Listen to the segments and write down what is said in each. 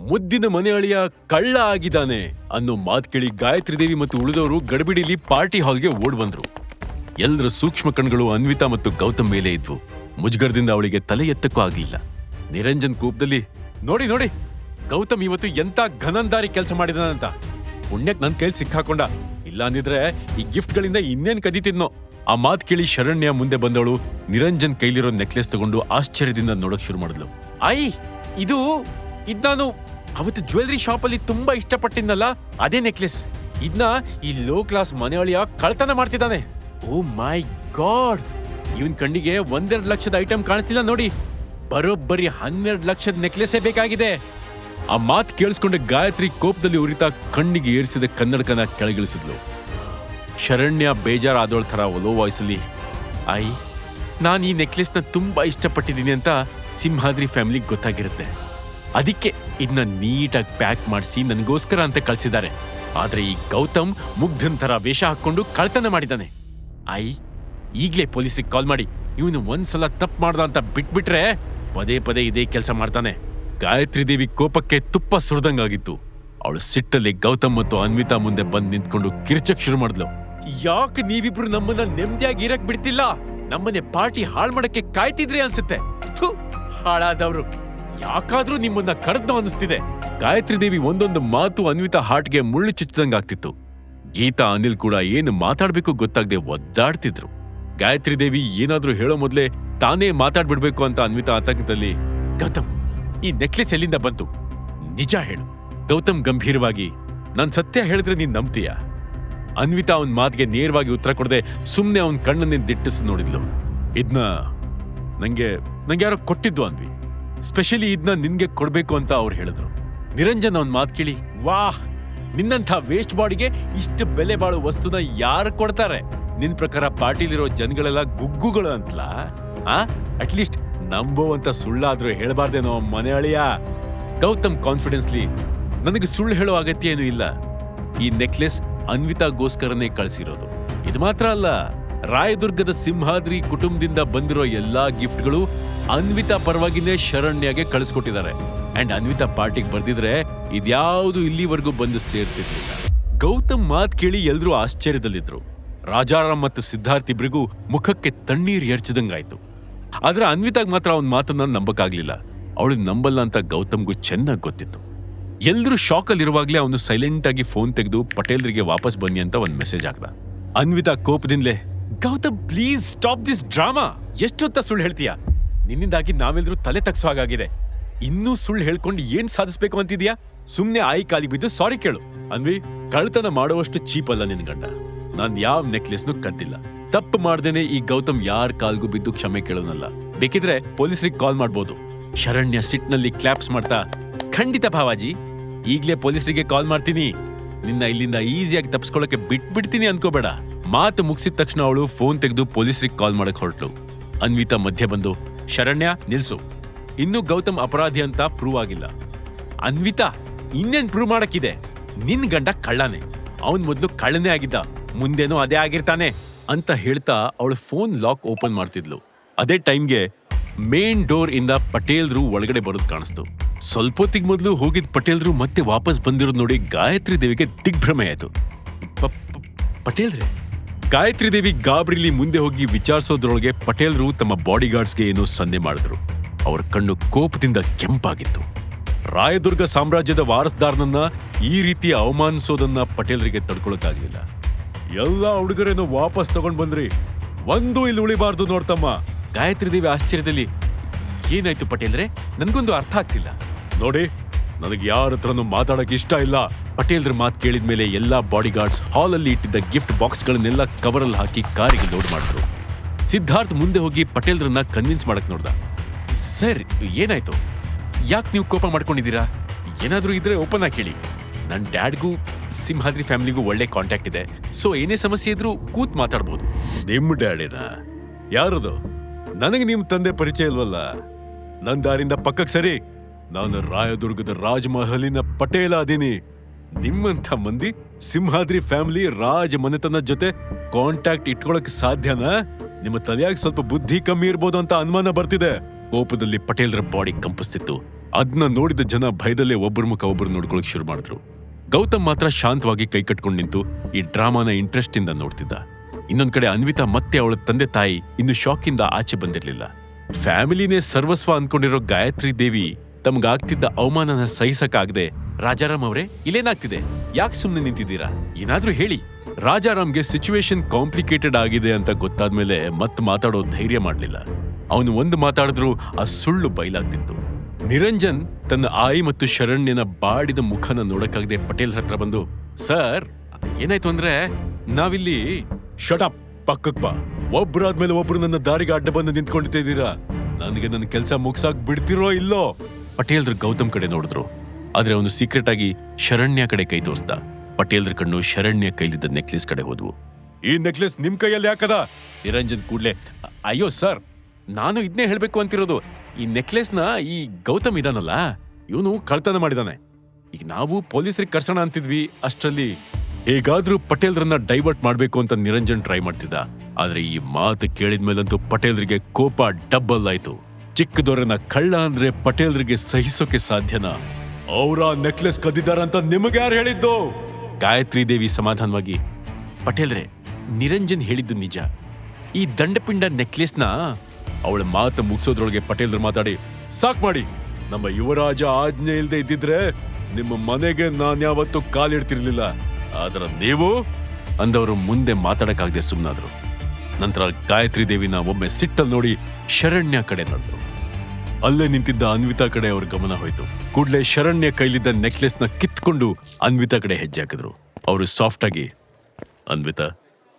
ಮುದ್ದಿನ ಮನೆ ಅಳಿಯ ಕಳ್ಳ ಆಗಿದ್ದಾನೆ ಅನ್ನೋ ಮಾತು ಕೇಳಿ ಗಾಯತ್ರಿ ದೇವಿ ಮತ್ತು ಉಳಿದವರು ಗಡಬಿಡಿಲಿ ಪಾರ್ಟಿ ಹಾಲ್ಗೆ ಓಡ್ ಬಂದ್ರು. ಎಲ್ಲರ ಸೂಕ್ಷ್ಮ ಕಣ್ಗಳು ಅನ್ವಿತಾ ಮತ್ತು ಗೌತಮ್ ಮೇಲೆ ಇದ್ವು. ಮುಜುಗರದಿಂದ ಅವಳಿಗೆ ತಲೆ ಎತ್ತಕ್ಕೂ ಆಗ್ಲಿಲ್ಲ. ನಿರಂಜನ್ ಕೋಪದಲ್ಲಿ, ನೋಡಿ ನೋಡಿ ಗೌತಮ್ ಇವತ್ತು ಎಂತ ಘನಂದಾರಿ ಕೆಲಸ ಮಾಡಿದಾನಂತ. ಪುಣ್ಯಕ್ ನನ್ ಕೈಲಿ ಸಿಕ್ಕಾಕೊಂಡ, ಇಲ್ಲ ಅಂದಿದ್ರೆ ಈ ಗಿಫ್ಟ್ ಗಳಿಂದ ಇನ್ನೇನ್ ಕದೀತಿದ್ನೋ. ಆ ಮಾತ್ ಕೇಳಿ ಶರಣ್ಯ ಮುಂದೆ ಬಂದವಳು ನಿರಂಜನ್ ಕೈಲಿರೋ ನೆಕ್ಲೆಸ್ ತಗೊಂಡು ಆಶ್ಚರ್ಯದಿಂದ ನೋಡಕ್ ಶುರು ಮಾಡಿದ್ಲು. ಇದು ನಾನು ಅವತ್ತು ಜ್ಯುವೆಲರಿ ಶಾಪ್ ಅಲ್ಲಿ ತುಂಬಾ ಇಷ್ಟಪಟ್ಟಿದ್ನಲ್ಲ, ಅದೇ ನೆಕ್ಲೆಸ್. ಇದನ್ನ ಈ ಲೋ ಕ್ಲಾಸ್ ಮನೆಯೊಳಿಯ ಕಳ್ತನ ಮಾಡ್ತಿದ್ದಾನೆ. ಓ ಮೈ ಗಾಡ್, ಇವನ್ ಕಣ್ಣಿಗೆ 1-2 ಲಕ್ಷದ ಐಟಮ್ ಕಾಣಿಸಿಲ್ಲ ನೋಡಿ, ಬರೋಬ್ಬರಿ 12 ಲಕ್ಷದ ನೆಕ್ಲೆಸ್ಸೇ ಬೇಕಾಗಿದೆ. ಆ ಮಾತ್ ಕೇಳಿಸ್ಕೊಂಡ ಗಾಯತ್ರಿ ಕೋಪದಲ್ಲಿ ಉರಿತಾ ಕಣ್ಣಿಗೆ ಏರಿಸಿದ ಕನ್ನಡಕನ ಕೆಳಗಿಳಿಸಿದ್ಲು. ಶರಣ್ಯ ಬೇಜಾರಾದೋಳ ಥರ ಒಲೋ ವಾಯ್ಸಲ್ಲಿ, ನಾನು ಈ ನೆಕ್ಲೆಸ್ನ ತುಂಬಾ ಇಷ್ಟಪಟ್ಟಿದ್ದೀನಿ ಅಂತ ಸಿಂಹಾದ್ರಿ ಫ್ಯಾಮಿಲಿಗೆ ಗೊತ್ತಾಗಿರುತ್ತೆ. ಅದಕ್ಕೆ ಇದನ್ನ ನೀಟಾಗಿ ಪ್ಯಾಕ್ ಮಾಡಿಸಿ ನನಗೋಸ್ಕರ ಅಂತ ಕಳ್ಸಿದ್ದಾರೆ. ಆದ್ರೆ ಈ ಗೌತಮ್ ಮುಗ್ಧನ್ ಥರ ವೇಷ ಹಾಕೊಂಡು ಕಳ್ತನ ಮಾಡಿದ್ದಾನೆ. ಈಗ್ಲೇ ಪೊಲೀಸರಿಗೆ ಕಾಲ್ ಮಾಡಿ ಇವನು ಒಂದ್ಸಲ ತಪ್ಪು ಮಾಡ್ದ ಅಂತ ಬಿಟ್ಬಿಟ್ರೆ ಪದೇ ಪದೇ ಇದೇ ಕೆಲಸ ಮಾಡ್ತಾನೆ. ಗಾಯತ್ರಿ ದೇವಿ ಕೋಪಕ್ಕೆ ತುಪ್ಪ ಸುರಿದಂಗಾಗಿತ್ತು. ಅವಳು ಸಿಟ್ಟಲ್ಲಿ ಗೌತಮ್ ಮತ್ತು ಅನ್ವಿತಾ ಮುಂದೆ ಬಂದು ನಿಂತ್ಕೊಂಡು ಕಿರ್ಚಕ್ ಶುರು ಮಾಡಿದ್ಲು. ಯಾಕೆ ನೀವಿಬ್ರು ನಮ್ಮನ್ನ ನೆಮ್ಮದಿಯಾಗಿ ಇರಕ್ ಬಿಡ್ತಿಲ್ಲ? ನಮ್ಮನೆ ಪಾರ್ಟಿ ಹಾಳ್ ಮಾಡಕ್ಕೆ ಕಾಯ್ತಿದ್ರಿ ಅನ್ಸುತ್ತೆ. ಹಾಳಾದವ್ರು, ಯಾಕಾದ್ರೂ ನಿಮ್ಮನ್ನ ಕರೆದ್ನೋ ಅನಿಸ್ತಿದೆ. ಗಾಯತ್ರಿ ದೇವಿ ಒಂದೊಂದು ಮಾತು ಅನ್ವಿತಾ ಹಾರ್ಟ್ಗೆ ಮುಳ್ಳು ಚುಚ್ಚದಂಗಾಗ್ತಿತ್ತು. ಗೀತಾ ಅನಿಲ್ ಕೂಡ ಏನು ಮಾತಾಡ್ಬೇಕು ಗೊತ್ತಾಗದೆ ಒದ್ದಾಡ್ತಿದ್ರು. ಗಾಯತ್ರಿ ದೇವಿ ಏನಾದ್ರೂ ಹೇಳೋ ಮೊದ್ಲೇ ತಾನೇ ಮಾತಾಡ್ಬಿಡ್ಬೇಕು ಅಂತ ಅನ್ವಿತಾ ಆತಂಕದಲ್ಲಿ, ಗೌತಮ್ ಈ ನೆಕ್ಲೆಸ್ ಎಲ್ಲಿಂದ ಬಂತು? ನಿಜ ಹೇಳು. ಗೌತಮ್ ಗಂಭೀರವಾಗಿ, ನಾನ್ ಸತ್ಯ ಹೇಳಿದ್ರೆ ನೀನ್ ನಂಬ್ತೀಯ? ಅನ್ವಿತಾ ಅವನ್ ಮಾತಿಗೆ ನೇರವಾಗಿ ಉತ್ತರ ಕೊಡದೆ ಸುಮ್ನೆ ಅವನ್ ಕಣ್ಣನ್ನೇ ದಿಟ್ಟಿಸಿ ನೋಡಿದ್ಲು. ಇದನ್ನ ನಂಗೆ ಯಾರೋ ಕೊಟ್ಟಿದ್ದು ಅನ್ವಿ, ಸ್ಪೆಷಲಿ ಇದನ್ನ ನಿನ್ಗೆ ಕೊಡ್ಬೇಕು ಅಂತ ಅವ್ರು ಹೇಳಿದ್ರು. ನಿರಂಜನ್ ಅವನ್ ಮಾತು ಕೇಳಿ, ವಾಹ್, ನಿನ್ನಂಥ ವೇಸ್ಟ್ ಬಾಡಿಗೆ ಇಷ್ಟು ಬೆಲೆ ಬಾಳೋ ವಸ್ತುನ ಯಾರು ಕೊಡ್ತಾರೆ? ನಿನ್ ಪ್ರಕಾರ ಪಾರ್ಟಿಲಿರೋ ಜನಗಳೆಲ್ಲ ಗುಗ್ಗುಗಳು ಅಂತಲ? ಅಟ್ಲೀಸ್ಟ್ ನಂಬೋವಂತ ಸುಳ್ಳಾದ್ರೂ ಹೇಳಬಾರ್ದೇನೋ ಮನೆ ಅಳಿಯ. ಗೌತಮ್ ಕಾನ್ಫಿಡೆನ್ಸ್ಲಿ, ನನಗೆ ಸುಳ್ಳು ಹೇಳೋ ಅಗತ್ಯ ಏನೂ ಇಲ್ಲ. ಈ ನೆಕ್ಲೆಸ್ ಅನ್ವಿತಾಗೋಸ್ಕರನೇ ಕಳಿಸಿರೋದು. ಇದು ಮಾತ್ರ ಅಲ್ಲ, ರಾಯದುರ್ಗದ ಸಿಂಹಾದ್ರಿ ಕುಟುಂಬದಿಂದ ಬಂದಿರೋ ಎಲ್ಲಾ ಗಿಫ್ಟ್ಗಳು ಅನ್ವಿತಾ ಪರವಾಗಿನೇ ಶರಣ್ಯಗೆ ಕಳಿಸ್ಕೊಟ್ಟಿದ್ದಾರೆ. ಅಂಡ್ ಅನ್ವಿತಾ ಪಾರ್ಟಿಗೆ ಬರ್ದಿದ್ರೆ ಇದ್ಯಾವುದು ಇಲ್ಲಿವರೆಗೂ ಬಂದು ಸೇರ್ತಿರ್ಲಿಲ್ಲ. ಗೌತಮ್ ಮಾತ್ ಕೇಳಿ ಎಲ್ರೂ ಆಶ್ಚರ್ಯದಲ್ಲಿದ್ರು. ರಾಜಾರಾಮ್ ಮತ್ತು ಸಿದ್ಧಾರ್ಥ್ ಇಬ್ರಿಗೂ ಮುಖಕ್ಕೆ ತಣ್ಣೀರ್ ಎರಚಿದಂಗಾಯ್ತು. ಆದ್ರೆ ಅನ್ವಿತಾಗ್ ಮಾತ್ರ ಅವನ್ ಮಾತನ್ನ ನಂಬಕ್ಕಾಗ್ಲಿಲ್ಲ. ಅವಳು ನಂಬಲ್ಲ ಅಂತ ಗೌತಮ್ಗೂ ಚೆನ್ನಾಗಿ ಗೊತ್ತಿತ್ತು. ಎಲ್ರೂ ಶಾಕಲ್ಲಿರುವಾಗ್ಲೇ ಅವನು ಸೈಲೆಂಟ್ ಆಗಿ ಫೋನ್ ತೆಗೆದು ಪಟೇಲ್ರಿಗೆ ವಾಪಸ್ ಬನ್ನಿ ಅಂತ ಒಂದ್ ಮೆಸೇಜ್ ಹಾಕ್ದ. ಅನ್ವಿತಾ ಕೋಪದಿಂದಲೇ, Gautam please stop this drama. ಎಷ್ಟೊತ್ತ ಸುಳ್ಳು ಹೇಳ್ತೀಯ? ನಿನ್ನಿಂದಾಗಿ ನಾವೆಲ್ಲರೂ ತಲೆ ತಗ್ಸೋ ಹಾಗಾಗಿದೆ. ಇನ್ನೂ ಸುಳ್ಳು ಹೇಳ್ಕೊಂಡು ಏನ್ ಸಾಧಿಸ್ಬೇಕು ಅಂತಿದ್ಯಾ? ಸುಮ್ನೆ ಕಾಲಿಗೆ ಬಿದ್ದು ಸಾರಿ ಕೇಳು. ಅನ್ವಿ, ಕಳ್ತನ ಮಾಡುವಷ್ಟು ಚೀಪ್ ಅಲ್ಲ ನಿನ್ ಗಂಡ. ನಾನ್ ಯಾವ ನೆಕ್ಲೆಸ್ನು ಕದ್ದಿಲ್ಲ. ತಪ್ಪು ಮಾಡ್ದೇನೆ ಈ ಗೌತಮ್ ಯಾರ ಕಾಲ್ಗೂ ಬಿದ್ದು ಕ್ಷಮೆ ಕೇಳೋನಲ್ಲ. ಬೇಕಿದ್ರೆ ಪೊಲೀಸರಿಗೆ ಕಾಲ್ ಮಾಡ್ಬೋದು. ಶರಣ್ಯ ಸಿಟ್ನಲ್ಲಿ ಕ್ಲಾಪ್ಸ್ ಮಾಡ್ತಾ, ಖಂಡಿತ ಭಾವಾಜಿ, ಈಗ್ಲೇ ಪೊಲೀಸರಿಗೆ ಕಾಲ್ ಮಾಡ್ತೀನಿ. ನಿನ್ನ ಇಲ್ಲಿಂದ ಈಸಿಯಾಗಿ ತಪ್ಪಿಸ್ಕೊಳ್ಳೋಕೆ ಬಿಟ್ಬಿಡ್ತೀನಿ ಅನ್ಕೋಬೇಡ. ಮಾತು ಮುಗಿಸಿದ ತಕ್ಷಣ ಅವಳು ಫೋನ್ ತೆಗೆದು ಪೊಲೀಸರಿಗೆ ಕಾಲ್ ಮಾಡಕ್ ಹೊರಟ್ಲು. ಅನ್ವಿತಾ ಮಧ್ಯೆ ಬಂದು, ಶರಣ್ಯ ನಿಲ್ಸು, ಇನ್ನೂ ಗೌತಮ್ ಅಪರಾಧಿ ಅಂತ ಪ್ರೂವ್ ಆಗಿಲ್ಲ. ಅನ್ವಿತಾ, ಇನ್ನೇನ್ ಪ್ರೂವ್ ಮಾಡಕ್ಕಿದೆ? ನಿನ್ ಗಂಡ ಕಳ್ಳನೇ. ಅವನ್ ಮೊದ್ಲು ಕಳ್ಳನೇ ಆಗಿದ್ದ, ಮುಂದೇನೋ ಅದೇ ಆಗಿರ್ತಾನೆ ಅಂತ ಹೇಳ್ತಾ ಅವಳು ಫೋನ್ ಲಾಕ್ ಓಪನ್ ಮಾಡ್ತಿದ್ಲು. ಅದೇ ಟೈಮ್ಗೆ ಮೇನ್ ಡೋರ್ ಇಂದ ಪಟೇಲ್ರು ಒಳಗಡೆ ಬರೋದು ಕಾಣಿಸ್ತು. ಸ್ವಲ್ಪ ಹೊತ್ತಿಗೆ ಮೊದಲು ಹೋಗಿದ್ ಪಟೇಲ್ರು ಮತ್ತೆ ವಾಪಸ್ ಬಂದಿರೋದು ನೋಡಿ ಗಾಯತ್ರಿ ದೇವಿಗೆ ದಿಗ್ಭ್ರಮೆ ಆಯ್ತು. ಪಟೇಲ್ರೇ? ಗಾಯತ್ರಿ ದೇವಿ ಗಾಬರಿಲಿ ಮುಂದೆ ಹೋಗಿ ವಿಚಾರಿಸೋದ್ರೊಳಗೆ ಪಟೇಲ್ರು ತಮ್ಮ ಬಾಡಿಗಾರ್ಡ್ಸ್ಗೆ ಏನೋ ಸನ್ನೆ ಮಾಡಿದ್ರು. ಅವರ ಕಣ್ಣು ಕೋಪದಿಂದ ಕೆಂಪಾಗಿತ್ತು. ರಾಯದುರ್ಗ ಸಾಮ್ರಾಜ್ಯದ ವಾರಸ್ದಾರನನ್ನ ಈ ರೀತಿ ಅವಮಾನಿಸೋದನ್ನ ಪಟೇಲ್ರಿಗೆ ತಡ್ಕೊಳಕ್ಕಾಗ್ಲಿಲ್ಲ. ಎಲ್ಲ ಹುಡುಗರೇನೋ ವಾಪಸ್ ತಗೊಂಡ್ ಬಂದ್ರಿ, ಒಂದು ಇಲ್ಲಿ ಉಳಿಬಾರ್ದು ನೋಡ್ತಮ್ಮ. ಗಾಯತ್ರಿ ದೇವಿ ಆಶ್ಚರ್ಯದಲ್ಲಿ, ಏನಾಯ್ತು ಪಟೇಲ್ರೆ? ನನ್ಗೊಂದು ಅರ್ಥ ಆಗ್ತಿಲ್ಲ. ನೋಡಿ, ನನಗೆ ಯಾರ ಹತ್ರನೂ ಮಾತಾಡಕ್ ಇಷ್ಟ ಇಲ್ಲ. ಪಟೇಲ್ರ ಮಾತು ಕೇಳಿದ್ಮೇಲೆ ಎಲ್ಲಾ ಬಾಡಿಗಾರ್ಡ್ಸ್ ಹಾಲಲ್ಲಿ ಇಟ್ಟಿದ್ದ ಗಿಫ್ಟ್ ಬಾಕ್ಸ್ಗಳನ್ನೆಲ್ಲ ಕವರಲ್ಲಿ ಹಾಕಿ ಕಾರಿಗೆ ಲೋಡ್ ಮಾಡಿದ್ರು. ಸಿದ್ಧಾರ್ಥ್ ಮುಂದೆ ಹೋಗಿ ಪಟೇಲ್ರನ್ನ ಕನ್ವಿನ್ಸ್ ಮಾಡಕ್ ನೋಡ್ದ. ಸರ್, ಏನಾಯ್ತು? ಯಾಕೆ ನೀವು ಕೋಪ ಮಾಡ್ಕೊಂಡಿದ್ದೀರಾ? ಏನಾದ್ರೂ ಇದ್ರೆ ಓಪನ್ ಆಗಿ ಹೇಳಿ. ನನ್ ಡ್ಯಾಡ್ಗೂ ಸಿಂಹಾದ್ರಿ ಫ್ಯಾಮಿಲಿಗೂ ಒಳ್ಳೆ ಕಾಂಟ್ಯಾಕ್ಟ್ ಇದೆ, ಸೊ ಏನೇ ಸಮಸ್ಯೆ ಇದ್ರೂ ಕೂತ್ ಮಾತಾಡ್ಬೋದು. ನಿಮ್ಮ ಡ್ಯಾಡಿನ? ಯಾರದು? ನನಗೆ ನಿಮ್ ತಂದೆ ಪರಿಚಯ ಇಲ್ವಲ್ಲ. ನನ್ ದಾರಿಂದ ಪಕ್ಕಕ್ಕೆ ಸರಿ. ನಾನು ರಾಯದುರ್ಗದ ರಾಜಮಹಲಿನ ಪಟೇಲ ಅದೀನಿ. ನಿಮ್ಮಂಥ ಮಂದಿ ಸಿಂಹಾದ್ರಿ ಫ್ಯಾಮಿಲಿ ರಾಜ ಮನೆತನ ಜೊತೆ ಕಾಂಟ್ಯಾಕ್ಟ್ ಇಟ್ಕೊಳಕ್ ಸಾಧ್ಯನಾ? ನಿಮ್ಮ ತಲೆಯಾಗಿ ಸ್ವಲ್ಪ ಬುದ್ಧಿ ಕಮ್ಮಿ ಇರ್ಬೋದು ಅಂತ ಅನುಮಾನ ಬರ್ತಿದೆ. ಕೋಪದಲ್ಲಿ ಪಟೇಲ್ರ ಬಾಡಿ ಕಂಪಿಸ್ತಿತ್ತು. ಅದನ್ನ ನೋಡಿದ ಜನ ಭಯದಲ್ಲೇ ಒಬ್ಬರ ಮುಖ ಒಬ್ಬರು ನೋಡ್ಕೊಳಕ್ ಶುರು ಮಾಡಿದ್ರು. ಗೌತಮ್ ಮಾತ್ರ ಶಾಂತವಾಗಿ ಕೈ ಕಟ್ಕೊಂಡು ನಿಂತು ಈ ಡ್ರಾಮಾನ ಇಂಟ್ರೆಸ್ಟ್ ಇಂದ ನೋಡ್ತಿದ್ದ. ಇನ್ನೊಂದ್ ಕಡೆ ಅನ್ವಿತಾ ಮತ್ತೆ ಅವಳ ತಂದೆ ತಾಯಿ ಇನ್ನು ಶಾಕ್ ಇಂದ ಆಚೆ ಬಂದಿರ್ಲಿಲ್ಲ. ಫ್ಯಾಮಿಲಿನೇ ಸರ್ವಸ್ವ ಅನ್ಕೊಂಡಿರೋ ಗಾಯತ್ರಿ ದೇವಿ ತಮ್ಗಾಗ್ತಿದ್ದ ಅವಮಾನನ ಸಹಿಸಕ್ಕಾಗದೆ, ರಾಜಾರಾಮ್ ಅವರೇ ಇಲ್ಲೇನಾಗ್ತಿದೆ, ಯಾಕೆ ಸುಮ್ನೆ ನಿಂತಿದ್ದೀರಾ, ಏನಾದ್ರೂ ಹೇಳಿ. ರಾಜಾರಾಮ್ಗೆ ಸಿಚುವೇಶನ್ ಕಾಂಪ್ಲಿಕೇಟೆಡ್ ಆಗಿದೆ ಅಂತ ಗೊತ್ತಾದ್ಮೇಲೆ ಮತ್ತೆ ಮಾತಾಡೋ ಧೈರ್ಯ ಮಾಡ್ಲಿಲ್ಲ. ಅವನು ಒಂದು ಮಾತಾಡಿದ್ರು ಆ ಸುಳ್ಳು ಬಯಲಾಗ್ತಿತ್ತು. ನಿರಂಜನ್ ತನ್ನ ಆಯಿ ಮತ್ತು ಶರಣ್ಯನ ಬಾಡಿದ ಮುಖನ ನೋಡಕ್ಕಾಗದೆ ಪಟೇಲ್ ಹತ್ರ ಬಂದು, ಸರ್ ಏನಾಯ್ತು ಅಂದ್ರೆ ನಾವಿಲ್ಲಿ. ಶಟಪ್, ಪಕ್ಕಕ್ ಬಾ. ಒಬ್ರಾದ್ಮೇಲೆ ಒಬ್ರು ನನ್ನ ದಾರಿಗೆ ಅಡ್ಡ ಬಂದು ನಿಂತ್ಕೊಂಡಿದ್ದೀರಾ. ನನಗೆ ನನ್ನ ಕೆಲಸ ಮುಗ್ಸಾಕ್ ಬಿಡ್ತಿರೋ ಇಲ್ಲೋ. ಪಟೇಲ್ರು ಗೌತಮ್ ಕಡೆ ನೋಡಿದ್ರು, ಆದ್ರೆ ಅವನು ಸೀಕ್ರೆಟ್ ಆಗಿ ಶರಣ್ಯ ಕಡೆ ಕೈ ತೋರಿಸ್ದ. ಪಟೇಲ್ರ ಕಣ್ಣು ಶರಣ್ಯ ಕೈಲಿದ್ದ ನೆಕ್ಲೆಸ್ ಕಡೆ ಹೋದ್ವು. ಈ ನೆಕ್ಲೆಸ್ ನಿಮ್ ಕೈಯಲ್ಲಿ ಯಾಕದ? ನಿರಂಜನ್ ಕೂಡ್ಲೆ, ಅಯ್ಯೋ ಸರ್, ನಾನು ಇದನ್ನೇ ಹೇಳ್ಬೇಕು ಅಂತಿರೋದು. ಈ ನೆಕ್ಲೆಸ್ನ ಈ ಗೌತಮ್ ಇದಾನಲ್ಲ, ಇವನು ಕಳ್ತನ ಮಾಡಿದಾನೆ. ಈಗ ನಾವು ಪೊಲೀಸರಿಗೆ ಕರ್ಸೋಣ ಅಂತಿದ್ವಿ, ಅಷ್ಟರಲ್ಲಿ ಹೇಗಾದ್ರೂ ಪಟೇಲ್ರನ್ನ ಡೈವರ್ಟ್ ಮಾಡ್ಬೇಕು ಅಂತ ನಿರಂಜನ್ ಟ್ರೈ ಮಾಡ್ತಿದ್ದ. ಆದ್ರೆ ಈ ಮಾತು ಕೇಳಿದ್ಮೇಲಂತೂ ಪಟೇಲ್ರಿಗೆ ಕೋಪ ಡಬ್ಬಲ್ ಆಯ್ತು. ಚಿಕ್ಕದೊರೆನ ಕಳ್ಳ ಅಂದ್ರೆ ಪಟೇಲ್ರಿಗೆ ಸಹಿಸೋಕೆ ಸಾಧ್ಯನಾ? ಅವರ ನೆಕ್ಲೆಸ್ ಕದ್ದಿದಾರಂತ ನಿಮಗೆ ಯಾರು ಹೇಳಿದ್ದು? ಗಾಯತ್ರಿ ದೇವಿ ಸಮಾಧಾನವಾಗಿ, ಪಟೇಲ್ರೆ, ನಿರಂಜನ್ ಹೇಳಿದ್ದು ನಿಜ. ಈ ದಂಡಪಿಂಡ ನೆಕ್ಲೆಸ್ನ. ಅವಳ ಮಾತು ಮುಗಿಸೋದ್ರೊಳಗೆ ಪಟೇಲ್ರು ಮಾತಾಡಿ, ಸಾಕ್ ಮಾಡಿ. ನಮ್ಮ ಯುವರಾಜ ಆಜ್ಞೆ ಇಲ್ದೆ ಇದ್ದಿದ್ರೆ ನಿಮ್ಮ ಮನೆಗೆ ನಾನ್ಯಾವತ್ತೂ ಕಾಲಿಡ್ತಿರ್ಲಿಲ್ಲ. ಆದ್ರ ನೀವು ಅಂದವರು ಮುಂದೆ ಮಾತಾಡಕ್ಕಾಗದೆ ಸುಮ್ಮನಾದ್ರು. ನಂತರ ಗಾಯತ್ರಿ ದೇವಿನ ಒಮ್ಮೆ ಸಿಟ್ಟಲ್ಲಿ ನೋಡಿ ಶರಣ್ಯ ಕಡೆ ನಡೆದ್ರು. ಅಲ್ಲೇ ನಿಂತಿದ್ದ ಅನ್ವಿತಾ ಕಡೆ ಅವ್ರ ಗಮನ ಹೋಯ್ತು. ಕೂಡ್ಲೆ ಶರಣ್ಯ ಕೈಲಿದ್ದ ನೆಕ್ಲೆಸ್ನ ಕಿತ್ಕೊಂಡು ಅನ್ವಿತಾ ಕಡೆ ಹೆಜ್ಜೆ ಹಾಕಿದ್ರು. ಅವರು ಸಾಫ್ಟ್ ಆಗಿ, ಅನ್ವಿತಾ,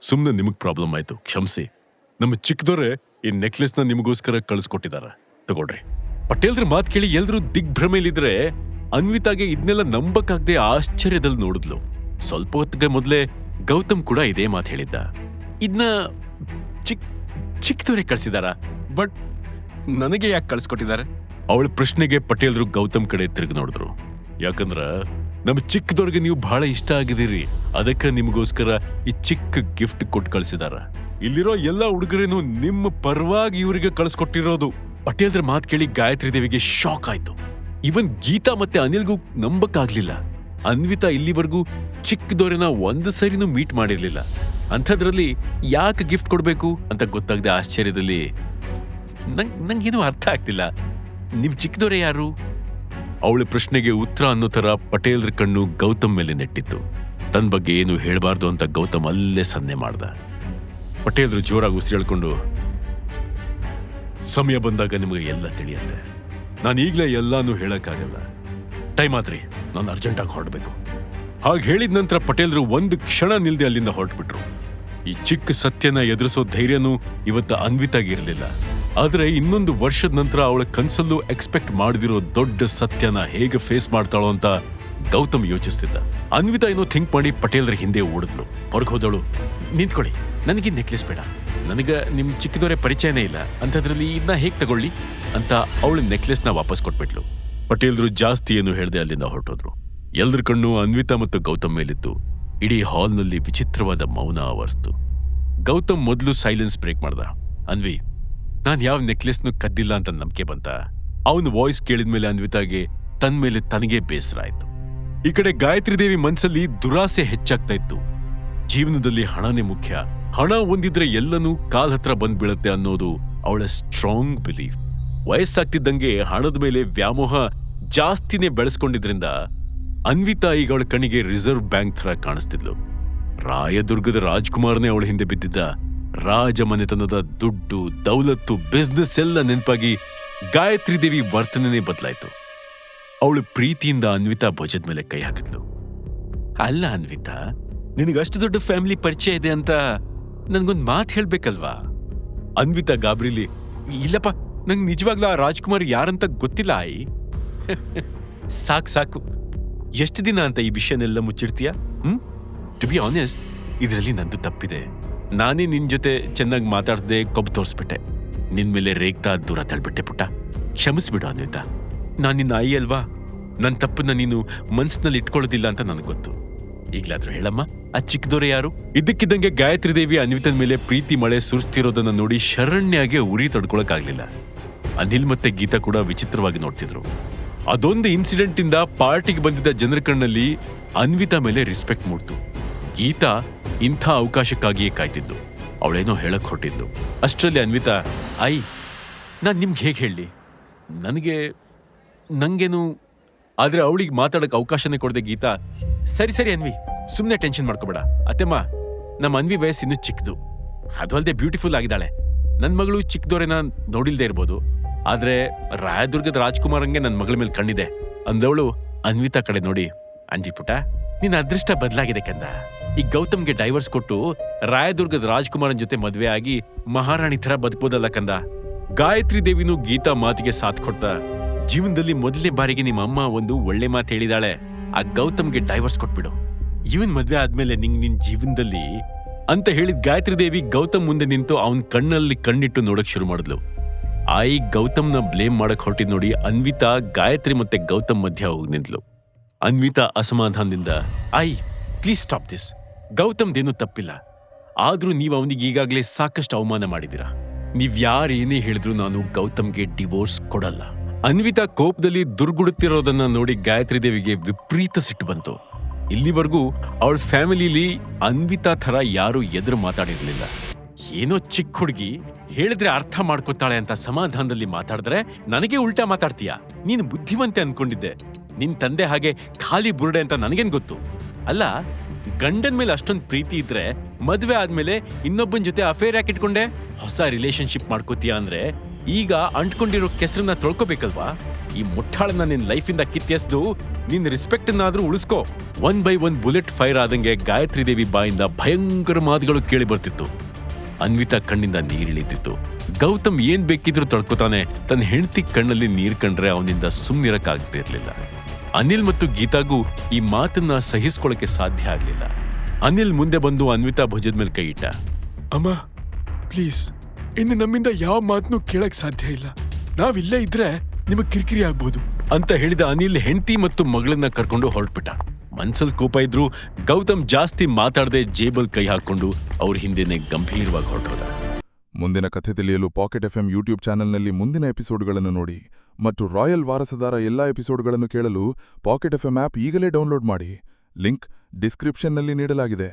ಸುಮ್ನೆ ನಿಮಗ್ ಪ್ರಾಬ್ಲಮ್ ಆಯ್ತು, ಕ್ಷಮಿಸಿ. ನಮ್ಮ ಚಿಕ್ಕದವ್ರೆ ಈ ನೆಕ್ಲೆಸ್ನ ನಿಮಗೋಸ್ಕರ ಕಳಿಸ್ಕೊಟ್ಟಿದಾರ, ತಗೊಳ್ರಿ. ಪಟೇಲ್ರ ಮಾತು ಕೇಳಿ ಎಲ್ರೂ ದಿಗ್ಭ್ರಮೆಯಲ್ಲಿದ್ರೆ ಅನ್ವಿತಾಗೆ ಇದನ್ನೆಲ್ಲ ನಂಬಕ್ಕಾಗದೆ ಆಶ್ಚರ್ಯದಲ್ಲಿ ನೋಡಿದ್ಲು. ಸ್ವಲ್ಪ ಹೊತ್ತಿಗೆ ಮೊದಲೇ ಗೌತಮ್ ಕೂಡ ಇದೇ ಮಾತು ಹೇಳಿದ್ದ. ಇದನ್ನ ಚಿಕ್ಕದವರೇ ಕಳ್ಸಿದಾರ, ಬಟ್ ನನಗೆ ಯಾಕೆ ಕಳ್ಸಿಕೊಟ್ಟಿದ್ದಾರೆ? ಅವಳ ಪ್ರಶ್ನೆಗೆ ಪಟೇಲ್ರು ಗೌತಮ್ ಕಡೆ ತಿರುಗಿ ನೋಡಿದ್ರು. ಯಾಕಂದ್ರ ನಮ್ಮ ಚಿಕ್ಕದವ್ರಿಗೆ ನೀವು ಬಹಳ ಇಷ್ಟ ಆಗಿದ್ದೀರಿ, ಅದಕ್ಕೆ ನಿಮಗೋಸ್ಕರ ಈ ಚಿಕ್ಕ ಗಿಫ್ಟ್ ಕೊಟ್ಟು ಕಳ್ಸಿದಾರ. ಇಲ್ಲಿರೋ ಎಲ್ಲಾ ಹುಡುಗರೇನು ನಿಮ್ಮ ಪರವಾಗಿ ಇವರಿಗೆ ಕಳ್ಸಿಕೊಟ್ಟಿರೋದು. ಪಟೇಲ್ರ ಮಾತು ಕೇಳಿ ಗಾಯತ್ರಿ ದೇವಿಗೆ ಶಾಕ್ ಆಯ್ತು. ಇವನ್ ಗೀತಾ ಮತ್ತೆ ಅನಿಲ್ಗೂ ನಂಬಕ್ಕಾಗ್ಲಿಲ್ಲ. ಅನ್ವಿತಾ ಇಲ್ಲಿವರೆಗೂ ಚಿಕ್ಕದವರನ್ನ ಒಂದು ಸರಿನೂ ಮೀಟ್ ಮಾಡಿರ್ಲಿಲ್ಲ. ಅಂಥದ್ರಲ್ಲಿ ಯಾಕೆ ಗಿಫ್ಟ್ ಕೊಡ್ಬೇಕು ಅಂತ ಗೊತ್ತಾಗದೆ ಆಶ್ಚರ್ಯದಲ್ಲಿ, ನಂಗೇನು ಅರ್ಥ ಆಗ್ತಿಲ್ಲ, ನಿಮ್ ಚಿಕ್ಕದವರೇ ಯಾರು? ಅವಳ ಪ್ರಶ್ನೆಗೆ ಉತ್ತರ ಅನ್ನೋ ತರ ಪಟೇಲ್ರ ಕಣ್ಣು ಗೌತಮ್ ಮೇಲೆ ನೆಟ್ಟಿತ್ತು. ತನ್ನ ಬಗ್ಗೆ ಏನು ಹೇಳಬಾರ್ದು ಅಂತ ಗೌತಮ್ ಅಲ್ಲೇ ಸನ್ನೆ ಮಾಡ್ದ. ಪಟೇಲ್ರು ಜೋರಾಗಿ ಉಸಿರು ಹೇಳ್ಕೊಂಡು, ಸಮಯ ಬಂದಾಗ ನಿಮಗೆ ಎಲ್ಲ ತಿಳಿಯತ್ತೆ. ನಾನು ಈಗಲೇ ಎಲ್ಲಾನು ಹೇಳಕ್ಕಾಗಲ್ಲ, ಟೈಮ್ ಆದ್ರಿ, ನಾನು ಅರ್ಜೆಂಟಾಗಿ ಹೊರಡ್ಬೇಕು. ಹಾಗೆ ಹೇಳಿದ ನಂತರ ಪಟೇಲ್ರು ಒಂದು ಕ್ಷಣ ನಿಲ್ದೆ ಅಲ್ಲಿಂದ ಹೊರಟ್ಬಿಟ್ರು. ಈ ಚಿಕ್ಕ ಸತ್ಯನ ಎದುರಿಸೋ ಧೈರ್ಯನೂ ಇವತ್ತು ಅನ್ವಿತಾಗಿರ್ಲಿಲ್ಲ. ಆದ್ರೆ ಇನ್ನೊಂದು ವರ್ಷದ ನಂತರ ಅವಳ ಕನ್ಸಲ್ಲೂ ಎಕ್ಸ್ಪೆಕ್ಟ್ ಮಾಡದಿರೋ ದೊಡ್ಡ ಸತ್ಯನ ಹೇಗೆ ಫೇಸ್ ಮಾಡ್ತಾಳೋ ಅಂತ ಗೌತಮ್ ಯೋಚಿಸ್ತಿದ್ದ. ಅನ್ವಿತಾ ಏನೋ ಥಿಂಕ್ ಮಾಡಿ ಪಟೇಲ್ರ ಹಿಂದೆ ಓಡಿದ್ಲು. ಹೊರಗೆ ಹೋದವಳು, ನಿಂತ್ಕೊಳ್ಳಿ, ನನಗೆ ನೆಕ್ಲೆಸ್ ಬೇಡ, ನನಗ ನಿಮ್ ಚಿಕ್ಕದವರೇ ಪರಿಚಯನೇ ಇಲ್ಲ, ಅಂಥದ್ರಲ್ಲಿ ಇದನ್ನ ಹೇಗೆ ತಗೊಳ್ಳಿ ಅಂತ ಅವಳ ನೆಕ್ಲೆಸ್ನ ವಾಪಸ್ ಕೊಟ್ಬಿಟ್ಲು. ಪಟೇಲ್ರು ಜಾಸ್ತಿ ಏನು ಹೇಳ್ದೆ ಅಲ್ಲಿಂದ ಹೊರಟೋದ್ರು. ಎಲ್ರ ಕಣ್ಣು ಅನ್ವಿತಾ ಮತ್ತು ಗೌತಮ್ ಮೇಲಿತ್ತು. ಇಡೀ ಹಾಲ್ನಲ್ಲಿ ವಿಚಿತ್ರವಾದ ಮೌನ ಆವರಿಸ್ತು. ಗೌತಮ್ ಮೊದಲು ಸೈಲೆನ್ಸ್ ಬ್ರೇಕ್ ಮಾಡ್ದ. ಅನ್ವಿ, ನಾನ್ ಯಾವ ನೆಕ್ಲೆಸ್ನು ಕದ್ದಿಲ್ಲ ಅಂತ ನಂಬಿಕೆ ಬಂತ? ಅವನ ವಾಯ್ಸ್ ಕೇಳಿದ್ಮೇಲೆ ಅನ್ವಿತಾಗೆ ತನ್ ಮೇಲೆ ತನಗೇ ಬೇಸರ ಆಯ್ತು. ಈ ಕಡೆ ಗಾಯತ್ರಿ ದೇವಿ ಮನ್ಸಲ್ಲಿ ದುರಾಸೆ ಹೆಚ್ಚಾಗ್ತಾ ಇತ್ತು. ಜೀವನದಲ್ಲಿ ಹಣನೇ ಮುಖ್ಯ, ಹಣ ಒಂದಿದ್ರೆ ಎಲ್ಲನೂ ಕಾಲ್ ಹತ್ರ ಬಂದ್ ಬೀಳತ್ತೆ ಅನ್ನೋದು ಅವಳ ಸ್ಟ್ರಾಂಗ್ ಬಿಲೀಫ್. ವಯಸ್ಸಾಗ್ತಿದ್ದಂಗೆ ಹಣದ ಮೇಲೆ ವ್ಯಾಮೋಹ ಜಾಸ್ತಿನೇ ಬೆಳೆಸ್ಕೊಂಡಿದ್ರಿಂದ ಅನ್ವಿತಾ ಈಗ ಅವಳ ಕಣ್ಣಿಗೆ ರಿಸರ್ವ್ ಬ್ಯಾಂಕ್ ಥರ ಕಾಣಿಸ್ತಿದ್ಲು. ರಾಯದುರ್ಗದ ರಾಜ್ಕುಮಾರ್ನೇ ಅವಳ ಹಿಂದೆ ಬಿದ್ದಿದ್ದ. ರಾಜ ಮನೆತನದ ದುಡ್ಡು, ದೌಲತ್ತು, ಬಿಸ್ನೆಸ್ ಎಲ್ಲ ನೆನಪಾಗಿ ಗಾಯತ್ರಿ ದೇವಿ ವರ್ತನೆನೇ ಬದಲಾಯ್ತು. ಅವಳು ಪ್ರೀತಿಯಿಂದ ಅನ್ವಿತಾ ಭುಜದ ಮೇಲೆ ಕೈ ಹಾಕಿದ್ಲು. ಅಲ್ಲ ಅನ್ವಿತಾ, ನಿನಗಷ್ಟು ದೊಡ್ಡ ಫ್ಯಾಮಿಲಿ ಪರಿಚಯ ಇದೆ ಅಂತ ನನ್ಗೊಂದ್ ಮಾತು ಹೇಳ್ಬೇಕಲ್ವಾ? ಅನ್ವಿತಾ ಗಾಬ್ರಿಲಿ, ಇಲ್ಲಪ್ಪ, ನಂಗೆ ನಿಜವಾಗ್ಲೂ ಆ ರಾಜ್ಕುಮಾರ್ ಯಾರಂತ ಗೊತ್ತಿಲ್ಲ ಆಯಿ. ಸಾಕು, ಎಷ್ಟು ದಿನ ಅಂತ ಈ ವಿಷಯನೆಲ್ಲ ಮುಚ್ಚಿಡ್ತೀಯ? ಟು ಬಿ ಆನೆಸ್ಟ್, ಇದರಲ್ಲಿ ನಂದು ತಪ್ಪಿದೆ. ನಾನೇ ನಿನ್ ಜೊತೆ ಚೆನ್ನಾಗಿ ಮಾತಾಡ್ದೆ, ಕೊಬ್ಬು ತೋರಿಸ್ಬಿಟ್ಟೆ. ನಿನ್ ಮೇಲೆ ರೇಗ್ತಾ ದೂರ ತಳ್ಬಿಟ್ಟೆ ಪುಟ್ಟ. ಕ್ಷಮಿಸ್ಬಿಡು ಅನ್ವಿತಾ, ನಾನ್ ನಿನ್ನ ಆಯಿ ಅಲ್ವಾ? ನನ್ನ ತಪ್ಪನ್ನ ನೀನು ಮನ್ಸಿನಲ್ಲಿ ಇಟ್ಕೊಳ್ಳೋದಿಲ್ಲ ಅಂತ ನನಗೆ ಗೊತ್ತು. ಈಗ್ಲಾದ್ರೂ ಹೇಳಮ್ಮ, ಆ ಚಿಕ್ಕದೋರೆ ಯಾರು? ಇದ್ದಕ್ಕಿದ್ದಂಗೆ ಗಾಯತ್ರಿ ದೇವಿ ಅನ್ವಿತನ ಮೇಲೆ ಪ್ರೀತಿ ಮಳೆ ಸುರಿಸ್ತಿರೋದನ್ನ ನೋಡಿ ಶರಣ್ಯಾಗೆ ಉರಿ ತಡ್ಕೊಳಕ್ಕಾಗ್ಲಿಲ್ಲ. ಅನಿಲ್ ಮತ್ತೆ ಗೀತಾ ಕೂಡ ವಿಚಿತ್ರವಾಗಿ ನೋಡ್ತಿದ್ರು. ಅದೊಂದು ಇನ್ಸಿಡೆಂಟ್ ಇಂದ ಪಾರ್ಟಿಗೆ ಬಂದಿದ್ದ ಜನರ ಕಣ್ಣಲ್ಲಿ ಅನ್ವಿತಾ ಮೇಲೆ ರೆಸ್ಪೆಕ್ಟ್ ಮೂಡ್ತು. ಗೀತಾ ಇಂಥ ಅವಕಾಶಕ್ಕಾಗಿಯೇ ಕಾಯ್ತಿದ್ದು. ಅವಳೇನೋ ಹೇಳಕ್ ಹೊರಟಿದ್ಲು. ಅಷ್ಟರಲ್ಲಿ ಅನ್ವಿತಾ, ನಾನ್ ನಿಮ್ಗೆ ಹೇಗೆ ಹೇಳಿ, ನಂಗೇನು. ಆದ್ರೆ ಅವಳಿಗೆ ಮಾತಾಡಕ್ ಅವಕಾಶನೇ ಕೊಡದೆ ಗೀತಾ, ಸರಿ ಅನ್ವಿ, ಸುಮ್ನೆ ಟೆನ್ಷನ್ ಮಾಡ್ಕೋಬೇಡ. ಅತ್ತೆಮ್ಮ, ನಮ್ಮ ಅನ್ವಿ ವಯಸ್ಸು ಇನ್ನೂ ಚಿಕ್ಕದು, ಅದು ಅಲ್ಲದೆ ಬ್ಯೂಟಿಫುಲ್ ಆಗಿದ್ದಾಳೆ. ನನ್ನ ಮಗಳು ಚಿಕ್ಕದವರೇನ ನೋಡಿಲ್ದೇ ಇರ್ಬೋದು, ಆದ್ರೆ ರಾಯದುರ್ಗದ ರಾಜ್ಕುಮಾರಂಗೆ ನನ್ನ ಮಗಳ ಮೇಲೆ ಕಣ್ಣಿದೆ ಅಂದವಳು ಅನ್ವಿತಾ ಕಡೆ ನೋಡಿ, ಅಂಜಿ ಪುಟ, ನಿನ್ನ ಅದೃಷ್ಟ ಬದಲಾಗಿದೆ ಕಂದ. ಈ ಗೌತಮ್ಗೆ ಡೈವರ್ಸ್ ಕೊಟ್ಟು ರಾಯದುರ್ಗದ ರಾಜ್ಕುಮಾರನ್ ಜೊತೆ ಮದ್ವೆ ಆಗಿ ಮಹಾರಾಣಿ ತರ ಬದುಕ್ಬೋದಲ್ಲ ಕಂದ. ಗಾಯತ್ರಿ ದೇವಿನೂ ಗೀತಾ ಮಾತಿಗೆ ಸಾಥ್ ಕೊಡ್ತಾ, ಜೀವನದಲ್ಲಿ ಮೊದಲನೇ ಬಾರಿಗೆ ನಿಮ್ಮ ಅಮ್ಮ ಒಂದು ಒಳ್ಳೆ ಮಾತು ಹೇಳಿದಾಳೆ, ಆ ಗೌತಮ್ಗೆ ಡೈವರ್ಸ್ ಕೊಟ್ಬಿಡು, ಇವನ್ ಮದ್ವೆ ಆದ್ಮೇಲೆ ನಿನ್ ಜೀವನದಲ್ಲಿ ಅಂತ ಹೇಳಿದ ಗಾಯತ್ರಿ ದೇವಿ ಗೌತಮ್ ಮುಂದೆ ನಿಂತು ಅವನ್ ಕಣ್ಣಲ್ಲಿ ಕಣ್ಣಿಟ್ಟು ನೋಡಕ್ ಶುರು ಮಾಡಿದ್ಲು. ಗೌತಮ್ನ ಬ್ಲೇಮ್ ಮಾಡಕ್ ಹೊರಟಿದ್ ನೋಡಿ ಅನ್ವಿತಾ ಗಾಯತ್ರಿ ಮತ್ತೆ ಗೌತಮ್ ಮಧ್ಯ ಹೋಗಿ ನಿಂತ್ಲು. ಅನ್ವಿತಾ ಅಸಮಾಧಾನದಿಂದ, ಪ್ಲೀಸ್ ಸ್ಟಾಪ್ ದಿಸ್, ಗೌತಮ್ದೇನು ತಪ್ಪಿಲ್ಲ, ಆದ್ರೂ ನೀವು ಅವನಿಗೆ ಈಗಾಗಲೇ ಸಾಕಷ್ಟು ಅವಮಾನ ಮಾಡಿದೀರಾ. ನೀವ್ ಯಾರೇನೇ ಹೇಳಿದ್ರು ನಾನು ಗೌತಮ್ಗೆ ಡಿವೋರ್ಸ್ ಕೊಡಲ್ಲ. ಅನ್ವಿತಾ ಕೋಪದಲ್ಲಿ ದುರ್ಗುಡುತ್ತಿರೋದನ್ನ ನೋಡಿ ಗಾಯತ್ರಿ ದೇವಿಗೆ ವಿಪರೀತ ಸಿಟ್ಟು ಬಂತು. ಇಲ್ಲಿವರೆಗೂ ಅವಳ ಫ್ಯಾಮಿಲಿಲಿ ಅನ್ವಿತಾ ಥರ ಯಾರು ಎದುರು ಮಾತಾಡಿರ್ಲಿಲ್ಲ. ಏನೋ ಚಿಕ್ಕ ಹುಡುಗಿ ಹೇಳಿದ್ರೆ ಅರ್ಥ ಮಾಡ್ಕೊತಾಳೆ ಅಂತ ಸಮಾಧಾನದಲ್ಲಿ ಮಾತಾಡಿದ್ರೆ ನನಗೆ ಉಲ್ಟಾ ಮಾತಾಡ್ತೀಯ. ನೀನು ಬುದ್ಧಿವಂತೆ ಅನ್ಕೊಂಡಿದ್ದೆ, ನಿನ್ ತಂದೆ ಹಾಗೆ ಖಾಲಿ ಬುರುಡೆ ಅಂತ ನನಗೇನ್ ಗೊತ್ತು. ಅಲ್ಲ, ಗಂಡನ್ ಮೇಲೆ ಅಷ್ಟೊಂದು ಪ್ರೀತಿ ಇದ್ರೆ ಮದ್ವೆ ಆದ್ಮೇಲೆ ಇನ್ನೊಬ್ಬನ ಜೊತೆ ಅಫೇರ್ ಯಾಕೆ ಇಟ್ಕೊಂಡೆ? ಹೊಸ ರಿಲೇಶನ್ಶಿಪ್ ಮಾಡ್ಕೋತೀಯ ಅಂದ್ರೆ ಈಗ ಅಂಟ್ಕೊಂಡಿರೋ ಕೆಸರನ್ನ ತೊಳ್ಕೊಬೇಕಲ್ವಾ? ಈ ಮುಟ್ಟಾಳನ್ನ ನಿನ್ ಲೈಫಿಂದ ಕಿತ್ತೆಸ್ದು ನಿನ್ ರೆಸ್ಪೆಕ್ಟ್ ಅನ್ನಾದ್ರೂ ಉಳಿಸ್ಕೋ. 1 by 1 ಬುಲೆಟ್ ಫೈರ್ ಆದಂಗೆ ಗಾಯತ್ರಿ ದೇವಿ ಬಾಯಿಂದ ಭಯಂಕರ ಮಾತುಗಳು ಕೇಳಿ ಬರ್ತಿತ್ತು. ಅನ್ವಿತಾ ಕಣ್ಣಿಂದ ನೀರಿಳಿತಿತ್ತು. ಗೌತಮ್ ಏನ್ ಬೇಕಿದ್ರು ತಡ್ಕೋತಾನೆ, ತನ್ನ ಹೆಂಡತಿ ಕಣ್ಣಲ್ಲಿ ನೀರ್ ಕಂಡ್ರೆ ಅವನಿಂದ ಸುಮ್ನಿರಕ್ಕಾಗ್ತಿರ್ಲಿಲ್ಲ. ಅನಿಲ್ ಮತ್ತು ಗೀತಾಗೂ ಈ ಮಾತನ್ನ ಸಹಿಸ್ಕೊಳ್ಳಕ್ಕೆ ಸಾಧ್ಯ ಆಗ್ಲಿಲ್ಲ. ಅನಿಲ್ ಮುಂದೆ ಬಂದು ಅನ್ವಿತಾ ಭುಜದ ಮೇಲೆ ಕೈ ಇಟ್ಟ. ಅಮ್ಮ, ಪ್ಲೀಸ್, ಇನ್ನು ನಮ್ಮಿಂದ ಯಾವ ಮಾತನ್ನು ಕೇಳಕ್ ಸಾಧ್ಯ ಇಲ್ಲ. ನಾವಿಲ್ಲೇ ಇದ್ರೆ ನಿಮಗ್ ಕಿರಿಕಿರಿ ಆಗ್ಬೋದು ಅಂತ ಹೇಳಿದ ಅನಿಲ್ ಹೆಂಡತಿ ಮತ್ತು ಮಗಳನ್ನ ಕರ್ಕೊಂಡು ಹೊರಟ್ಬಿಟ್ಟ. ಮನ್ಸಲ್ ಕೋಪ ಇದ್ರು ಗೌತಮ್ ಜಾಸ್ತಿ ಮಾತಾಡದೆ ಜೇಬಲ್ ಕೈ ಹಾಕೊಂಡು ಅವ್ರ ಹಿಂದೆನೆ ಗಂಭೀರವಾಗಿ ಹೊರಟೋದ. ಮುಂದಿನ ಕಥೆ ತಿಳಿಯಲು ಪಾಕೆಟ್ FM ಯೂಟ್ಯೂಬ್ ಚಾನೆಲ್ನಲ್ಲಿ ಮುಂದಿನ ಎಪಿಸೋಡ್ಗಳನ್ನು ನೋಡಿ ಮತ್ತು ರಾಯಲ್ ವಾರಸದಾರ ಎಲ್ಲಾ ಎಪಿಸೋಡ್ಗಳನ್ನು ಕೇಳಲು ಪಾಕೆಟ್ FM ಆಪ್ ಈಗಲೇ ಡೌನ್ಲೋಡ್ ಮಾಡಿ. ಲಿಂಕ್ ಡಿಸ್ಕ್ರಿಪ್ಷನ್ನಲ್ಲಿ ನೀಡಲಾಗಿದೆ.